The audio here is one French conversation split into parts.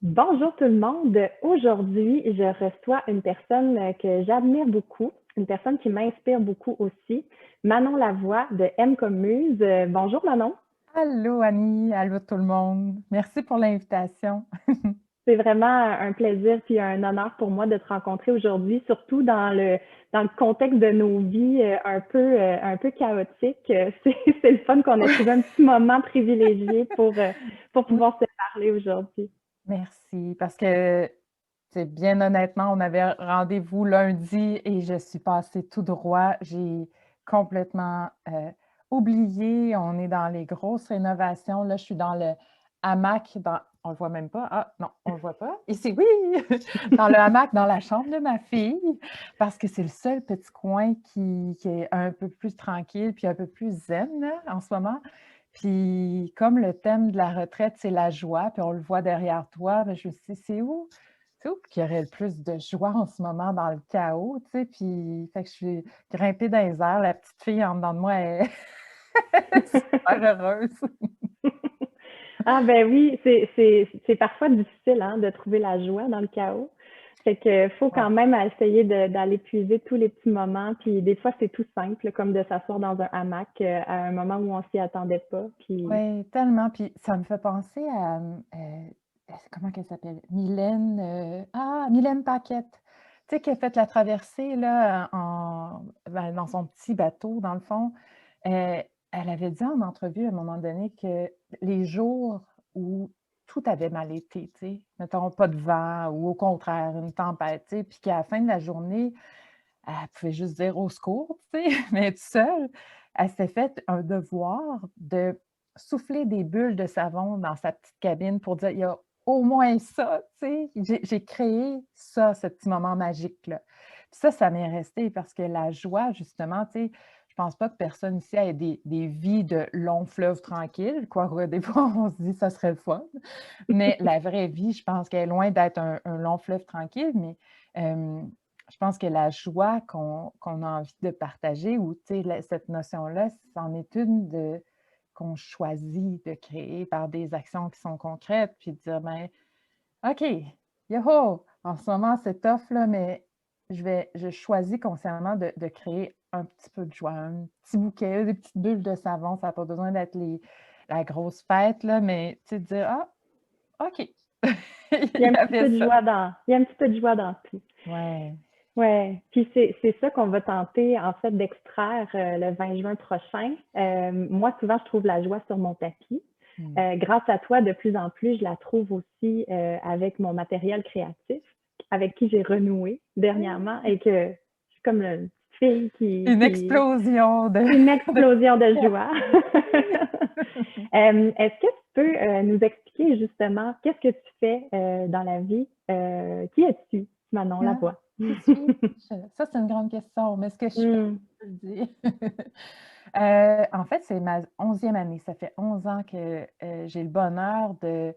Bonjour tout le monde. Aujourd'hui, je reçois une personne que j'admire beaucoup, une personne qui m'inspire beaucoup aussi, Manon Lavoie de M comme Muse. Bonjour Manon. Allô Annie, allô tout le monde. Merci pour l'invitation. C'est vraiment un plaisir puis un honneur pour moi de te rencontrer aujourd'hui, surtout dans le contexte de nos vies un peu chaotiques. C'est le fun qu'on ait trouvé un petit moment privilégié pour Oui, pouvoir se parler aujourd'hui. merci, parce que, c'est bien honnêtement, on avait rendez-vous lundi et je suis passée tout droit. J'ai complètement oublié. On est dans les grosses rénovations. Là, je suis dans le hamac, on le voit même pas. Ah non, on le voit pas. Ici, oui, dans le hamac, dans la chambre de ma fille, parce que c'est le seul petit coin qui est un peu plus tranquille puis un peu plus zen là, en ce moment. Puis comme le thème de la retraite, c'est la joie, puis on le voit derrière toi, ben, je me suis dit: C'est où qu'il y aurait le plus de joie en ce moment dans le chaos?» Tu sais? Puis fait que je suis grimpée dans les airs, la petite fille en dedans de moi est super heureuse. Ah ben oui, c'est parfois difficile hein, de trouver la joie dans le chaos. Fait que faut Ouais. quand même essayer d'aller puiser tous les petits moments. Puis des fois, c'est tout simple, comme de s'asseoir dans un hamac à un moment où on s'y attendait pas. Puis Ouais, tellement. Puis ça me fait penser à, comment qu'elle s'appelle? Mylène Paquette. Tu sais, qui a fait la traversée là, dans son petit bateau, dans le fond. Elle avait dit en entrevue à un moment donné que les jours où tout avait mal été, tu sais, mettons pas de vent ou au contraire une tempête, tu sais, puis qu'à la fin de la journée, elle pouvait juste dire: «Au secours», tu sais, mais toute seule, elle s'est fait un devoir de souffler des bulles de savon dans sa petite cabine pour dire: «Il y a au moins ça», tu sais? J'ai créé ça, ce petit moment magique-là. Puis ça m'est resté parce que la joie, justement, tu sais, je pense pas que personne ici ait des vies de longs fleuves tranquilles, quoique des fois on se dit: «Ça serait le fun». Mais la vraie vie, je pense qu'elle est loin d'être un long fleuve tranquille, mais je pense que la joie qu'on a envie de partager ou, tu sais, cette notion-là, c'en est une qu'on choisit de créer par des actions qui sont concrètes, puis de dire, ben, OK, yoho, en ce moment, c'est tough, là, mais je choisis consciemment de créer un petit peu de joie, un petit bouquet, des petites bulles de savon. Ça n'a pas besoin d'être la grosse fête, là, mais tu sais, de dire, ah, OK, il y a il un y petit avait peu de ça. joie il y a un petit peu de joie dans tout. Ouais. Ouais, puis c'est ça qu'on va tenter en fait d'extraire le 20 juin prochain. Moi, souvent, je trouve la joie sur mon tapis. Mm. Grâce à toi, de plus en plus, je la trouve aussi avec mon matériel créatif, avec qui j'ai renoué dernièrement et que je suis comme une petite fille Une explosion de une de explosion de joie. créativité. Est-ce que tu peux nous expliquer justement qu'est-ce que tu fais dans la vie? Qui es-tu, Manon Ah, Lavoie? qui suis-je? Ça, c'est une grande question, mais ce que je fais, Hmm. je peux le dire. En fait, c'est ma 11e année. Ça fait 11 ans que, j'ai le bonheur de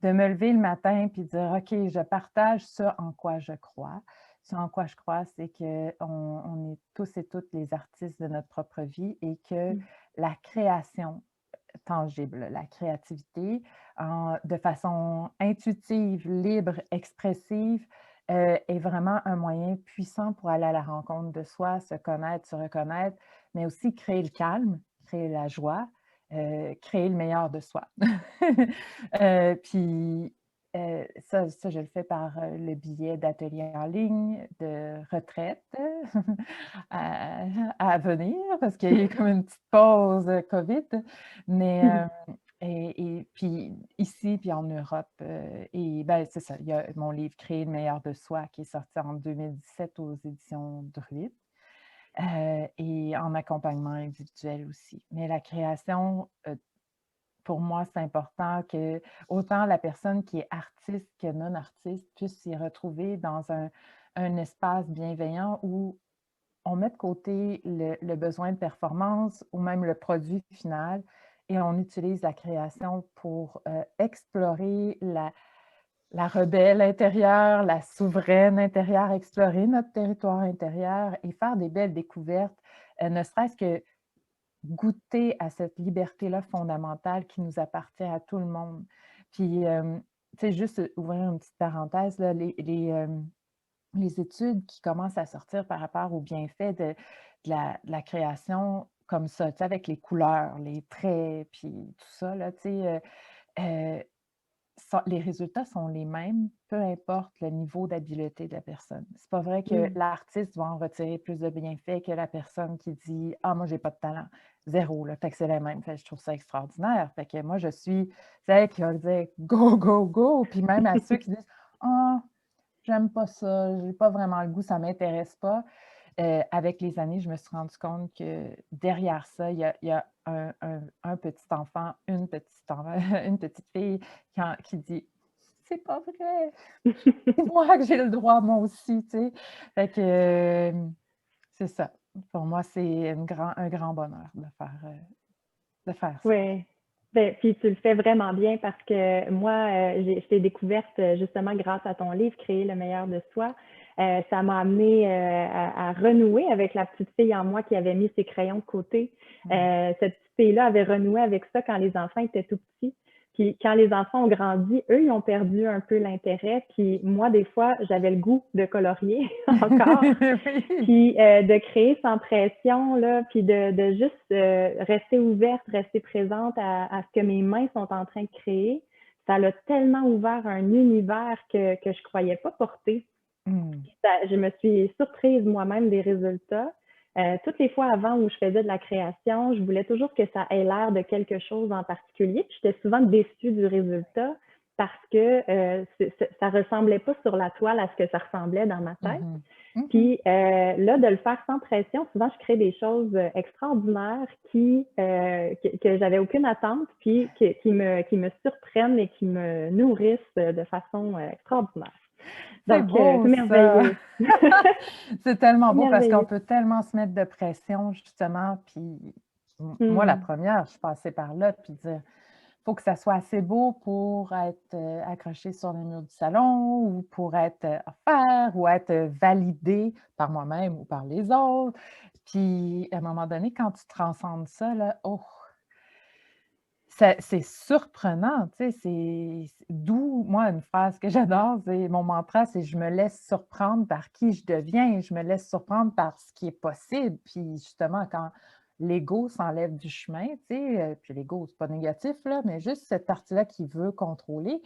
me lever le matin puis de dire: «OK, je partage ce en quoi je crois». Ce en quoi je crois, c'est qu'on est tous et toutes les artistes de notre propre vie et que la création tangible, la créativité, de façon intuitive, libre, expressive, est vraiment un moyen puissant pour aller à la rencontre de soi, se connaître, se reconnaître, mais aussi créer le calme, créer la joie, créer le meilleur de soi. Puis, ça, je le fais par, le biais d'ateliers en ligne, de retraites à à venir parce qu'il y a eu comme une petite pause, COVID. Mais, et puis ici, puis en Europe, et ben, c'est ça, il y a mon livre «Créer le meilleur de soi» qui est sorti en 2017 aux éditions Druide, et en accompagnement individuel aussi. Mais la création, pour moi, c'est important que autant la personne qui est artiste que non artiste puisse s'y retrouver dans un espace bienveillant où on met de côté le besoin de performance ou même le produit final et on utilise la création pour, explorer la rebelle intérieure, la souveraine intérieure, explorer notre territoire intérieur et faire des belles découvertes, ne serait-ce que goûter à cette liberté-là fondamentale qui nous appartient à tout le monde. Puis, tu sais, juste ouvrir une petite parenthèse, là, les études qui commencent à sortir par rapport aux bienfaits de la création comme ça, tu sais, avec les couleurs, les traits, puis tout ça, là, tu sais, euh, les résultats sont les mêmes, peu importe le niveau d'habileté de la personne. C'est pas vrai que Mmh. l'artiste va en retirer plus de bienfaits que la personne qui dit: «Ah moi j'ai pas de talent». Zéro là, fait que c'est la même. Fait que je trouve ça extraordinaire. Fait que moi je suis celle qui va dire: «Go, go, go!» puis même à ceux qui disent: «Ah, j'aime pas ça, j'ai pas vraiment le goût, ça m'intéresse pas». Avec les années, je me suis rendu compte que derrière ça, il y a un petit enfant, une petite fille qui dit: «C'est pas vrai, c'est moi que j'ai le droit, moi aussi», tu sais? Fait que, c'est ça. Pour moi, c'est un grand bonheur de faire ça. Ouais. Ben, puis tu le fais vraiment bien parce que moi, je t'ai découverte justement grâce à ton livre Créer le meilleur de soi. Ça m'a amené à renouer avec la petite fille en moi qui avait mis ses crayons de côté. Mmh. Cette petite fille-là avait renoué avec ça quand les enfants étaient tout petits. Puis quand les enfants ont grandi, eux, ils ont perdu un peu l'intérêt. Puis moi, des fois, j'avais le goût de colorier encore. Oui. Puis de créer sans pression, là, puis de juste rester ouverte, rester présente à ce que mes mains sont en train de créer, ça l'a tellement ouvert un univers que je croyais pas porter. Mmh. Je me suis surprise moi-même des résultats. Toutes les fois avant où je faisais de la création, je voulais toujours que ça ait l'air de quelque chose en particulier. Puis j'étais souvent déçue du résultat parce que ça ressemblait pas sur la toile à ce que ça ressemblait dans ma Mmh tête. mh. Mmh. Puis là, de le faire sans pression, souvent, je crée des choses extraordinaires que j'avais aucune attente, puis qui me surprennent et qui me nourrissent de façon extraordinaire. C'est Donc, beau c'est ça! merveilleux. C'est tellement C'est beau parce qu'on merveilleux. peut tellement se mettre de pression justement, puis moi la Hmm. première, je suis passée par là, puis dire: «Faut que ça soit assez beau pour être, accroché sur les murs du salon ou pour être, offert ou être, validé par moi-même ou par les autres». Puis à un moment donné, quand tu transcendes ça là, oh! C'est surprenant, tu sais, c'est d'où moi une phrase que j'adore, c'est mon mantra, c'est: «Je me laisse surprendre par qui je deviens, je me laisse surprendre par ce qui est possible». Puis justement, quand l'ego s'enlève du chemin, tu sais, puis l'ego, c'est pas négatif là, mais juste cette partie-là qui veut contrôler,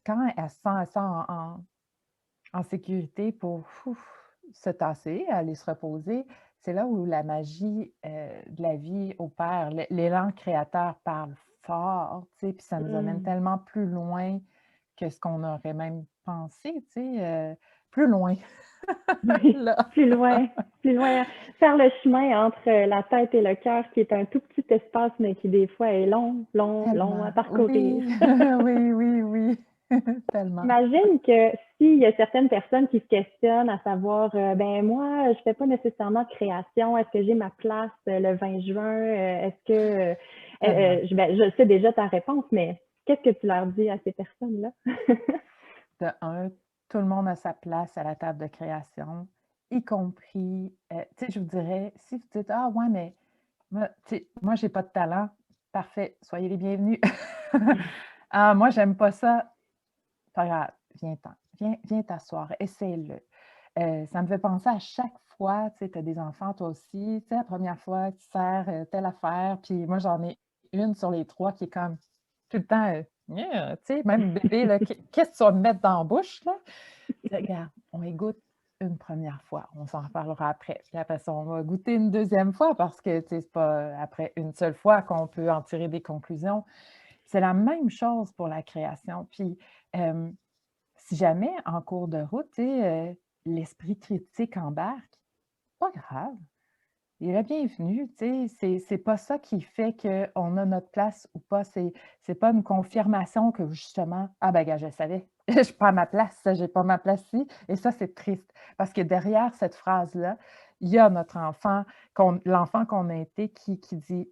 quand elle sent ça en sécurité pour se tasser, aller se reposer, c'est là où la magie, de la vie opère. L'élan créateur parle fort, tu sais, puis ça nous amène Hmm. tellement plus loin que ce qu'on aurait même pensé, tu sais, plus loin, Oui, là. plus loin, plus loin. Faire le chemin entre la tête et le cœur, qui est un tout petit espace, mais qui des fois est long, long, long Tellement. à parcourir. Oui, oui, oui, oui, tellement. J'imagine que s'il y a certaines personnes qui se questionnent à savoir, ben moi, je fais pas nécessairement de création, est-ce que j'ai ma place le 20 juin? Est-ce que, Tellement. ben, je sais déjà ta réponse, mais qu'est-ce que tu leur dis à ces personnes-là? De un, tout le monde a sa place à la table de création, y compris, tu sais, je vous dirais, si vous dites: «Ah ouais, mais moi, tu sais, moi j'ai pas de talent», parfait, soyez les bienvenus. «Ah moi j'aime pas ça», pas grave, viens-t'en, viens t'asseoir, essaie-le. Ça me fait penser à chaque fois, tu sais, tu as des enfants toi aussi, tu sais, la première fois que tu sers, telle affaire, puis moi j'en ai une sur les 3 qui est comme tout le temps, tu sais, même bébé là, qu'est-ce que tu vas me mettre dans la bouche là? Je dis: «Regarde, on y goûte une première fois, on s'en reparlera après, puis après ça, on va goûter une deuxième fois parce que, tu sais, c'est pas après une seule fois qu'on peut en tirer des conclusions». C'est la même chose pour la création, puis, hem, si jamais en cours de route, tu sais, l'esprit critique embarque, pas grave, il est le bienvenu, tu sais, c'est pas ça qui fait qu'on a notre place ou pas, c'est pas une confirmation que justement: «Ah ben regarde, je savais, je prends ma place, j'ai pas ma place ici» et ça, c'est triste parce que derrière cette phrase-là, il y a notre enfant l'enfant qu'on a été qui dit: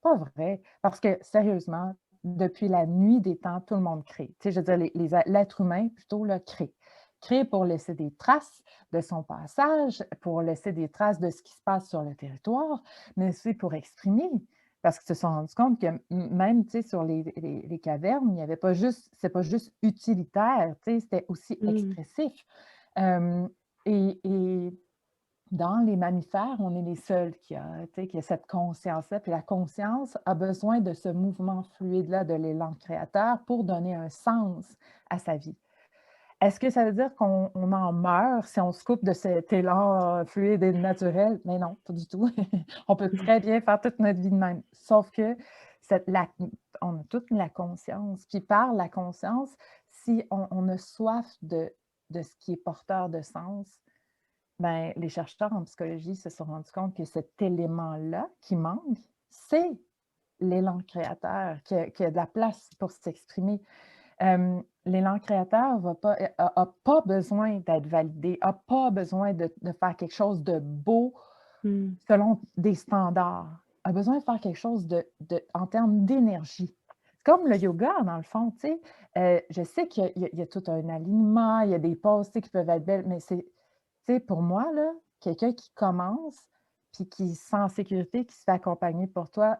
«Pas vrai», parce que sérieusement, depuis la nuit des temps, tout le monde crée. Tu sais, je veux dire, l'être humain plutôt, là, crée. Crée pour laisser des traces de son passage, pour laisser des traces de ce qui se passe sur le territoire, mais aussi pour exprimer. Parce qu'ils se sont rendus compte que même, tu sais, sur les cavernes, il y avait pas juste c'est pas juste utilitaire, tu sais, c'était aussi Mmh. expressif. Hem et dans les mammifères, on est les seuls qui a cette conscience-là. Puis la conscience a besoin de ce mouvement fluide-là de l'élan créateur pour donner un sens à sa vie. Est-ce que ça veut dire qu'on en meurt si on se coupe de cet élan fluide et naturel? Mais non, pas du tout. On peut très bien faire toute notre vie de même. Sauf que on a toute la conscience. Puis par la conscience, si on a soif de ce qui est porteur de sens, ben, les chercheurs en psychologie se sont rendus compte que cet élément-là qui manque, c'est l'élan créateur, qui a de la place pour s'exprimer. L'élan créateur a pas besoin d'être validé, a pas besoin de faire quelque chose de beau Mmh. selon des standards, a besoin de faire quelque chose en termes d'énergie. C'est comme le yoga, dans le fond, tu sais. Je sais qu'il y a tout un alignement, il y a des poses, tu sais, qui peuvent être belles, mais c'est, tu sais, pour moi, là, quelqu'un qui commence, puis qui se sent en sécurité, qui se fait accompagner par toi,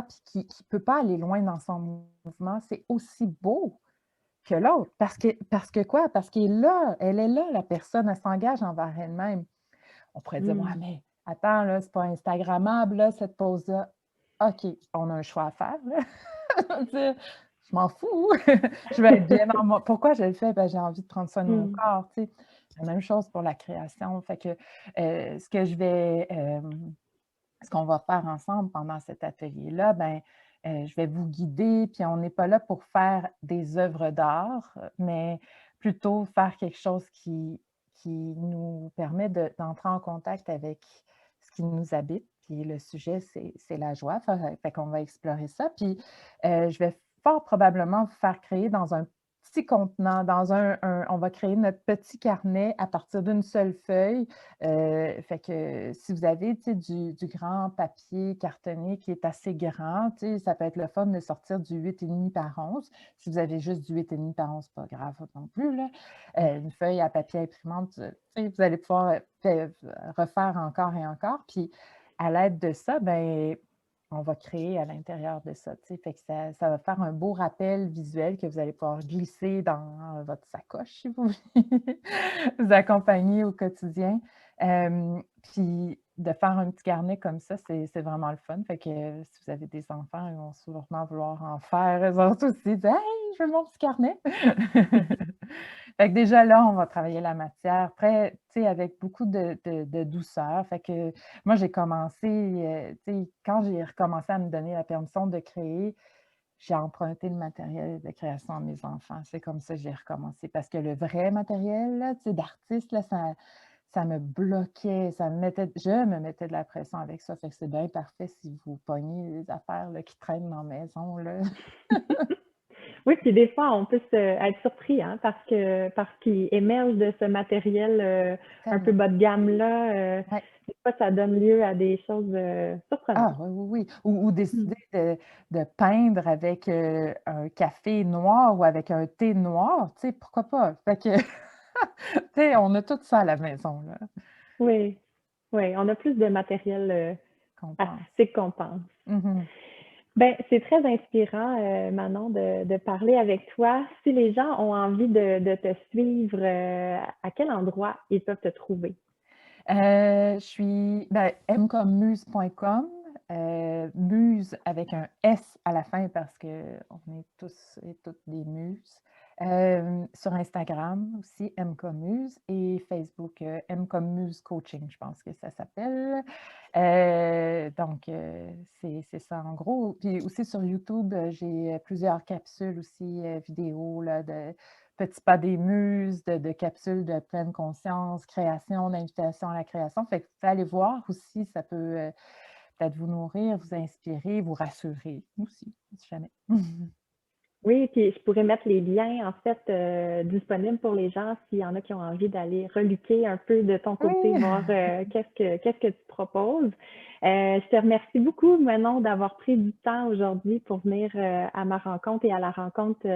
puis qui ne peut pas aller loin dans son mouvement, c'est aussi beau que l'autre. Parce que quoi? Parce qu'elle est là, elle est là, la personne, elle s'engage envers elle-même. On pourrait dire: «Ouais, Mmh. mais attends, là, c'est pas instagrammable, là, cette pose-là». OK, on a un choix à faire, là. Je veux dire, je m'en fous, je vais être bien dans moi. Pourquoi je le fais? Ben, j'ai envie de prendre soin de mon Mmh. corps, tu sais. La même chose pour la création. Fait que, ce que je vais, ce qu'on va faire ensemble pendant cet atelier-là, ben, je vais vous guider, puis on n'est pas là pour faire des œuvres d'art, mais plutôt faire quelque chose qui nous permet d'entrer en contact avec ce qui nous habite. Puis le sujet, c'est la joie. Fait qu'on va explorer ça. Puis je vais fort probablement vous faire créer dans un petit contenant, on va créer notre petit carnet à partir d'une seule feuille. Fait que si vous avez, tu sais, du grand papier cartonné qui est assez grand, tu sais, ça peut être le fun de sortir du 8,5 par 11. Si vous avez juste du 8,5 par 11, pas grave non plus, là. Une feuille à papier imprimante, tu sais, vous allez pouvoir, refaire encore et encore. Puis à l'aide de ça, ben, on va créer à l'intérieur de ça, tu sais. Fait que ça va faire un beau rappel visuel que vous allez pouvoir glisser dans votre sacoche, si vous voulez, vous accompagner au quotidien. Puis de faire un petit carnet comme ça, c'est vraiment le fun. Fait que si vous avez des enfants, ils vont sûrement vouloir en faire eux autres aussi. Dire: «Hey, je veux mon petit carnet!» Fait que déjà là, on va travailler la matière très, tu sais, avec beaucoup de douceur. Fait que moi, j'ai commencé, tu sais, quand j'ai recommencé à me donner la permission de créer, j'ai emprunté le matériel de création à mes enfants. C'est comme ça que j'ai recommencé parce que le vrai matériel, là, tu sais, d'artiste, là, ça me bloquait, je me mettais de la pression avec ça. Fait que c'est bien parfait si vous pognez les affaires, là, qui traînent dans la maison, là. Oui, puis des fois, on peut être surpris, hein, parce qu'il émerge de ce matériel un peu Tellement. bas de gamme-là. Ouais. Des fois, ça donne lieu à des choses surprenantes. Ah oui, oui, oui. Ou Mm. décider de peindre avec, un café noir ou avec un thé noir, tu sais, pourquoi pas? Fait que, tu sais, on a tout ça à la maison, là, Oui, oui, on a plus de matériel qu'on pense. artistique qu'on pense. Mmh. Ben, c'est très inspirant, Manon, de parler avec toi. Si les gens ont envie de te suivre, à quel endroit ils peuvent te trouver? Je suis, ben, mcommuse.com, muse avec un S à la fin parce qu'on est tous et toutes des muses. Sur Instagram aussi, mcommuse et Facebook, mcommuse coaching, je pense que ça s'appelle. Donc c'est ça en gros. Puis aussi sur YouTube, j'ai, plusieurs capsules aussi, vidéo là de Petits pas des muses, de capsules de pleine conscience, création, d'invitation à la création. Fait que vous pouvez aller voir aussi, ça peut, peut-être vous nourrir, vous inspirer, vous rassurer aussi, si jamais. Oui, puis je pourrais mettre les liens, en fait, disponibles pour les gens s'il y en a qui ont envie d'aller reluquer un peu de ton côté, Oui, voir qu'est-ce que tu proposes. Je te remercie beaucoup, Manon, d'avoir pris du temps aujourd'hui pour venir à ma rencontre et à la rencontre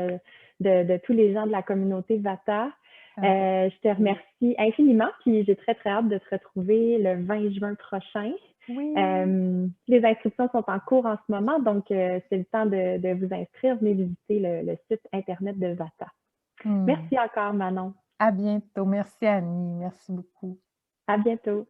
de tous les gens de la communauté Vata. ça me fait Je te remercie infiniment, puis j'ai très, très hâte de te retrouver le 20 juin prochain. Oui. Les inscriptions sont en cours en ce moment, donc c'est le temps de vous inscrire. Venez visiter le site Internet de Vata. Mmh. Merci encore, Manon. À bientôt. Merci Annie, merci beaucoup. À bientôt.